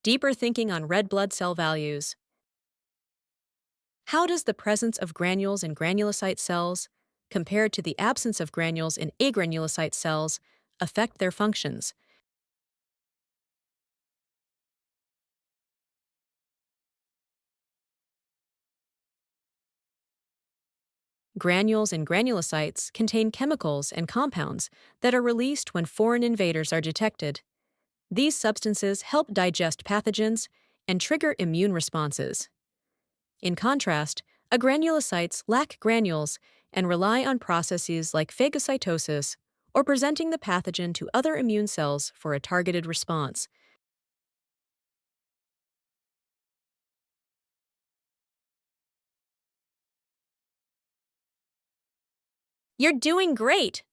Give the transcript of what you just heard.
Deeper thinking on red blood cell values. How does the presence of granules in granulocyte cells, compared to the absence of granules in agranulocyte cells, affect their functions? Granules in granulocytes contain chemicals and compounds that are released when foreign invaders are detected. These substances help digest pathogens and trigger immune responses. In contrast, agranulocytes lack granules and rely on processes like phagocytosis or presenting the pathogen to other immune cells for a targeted response. You're doing great!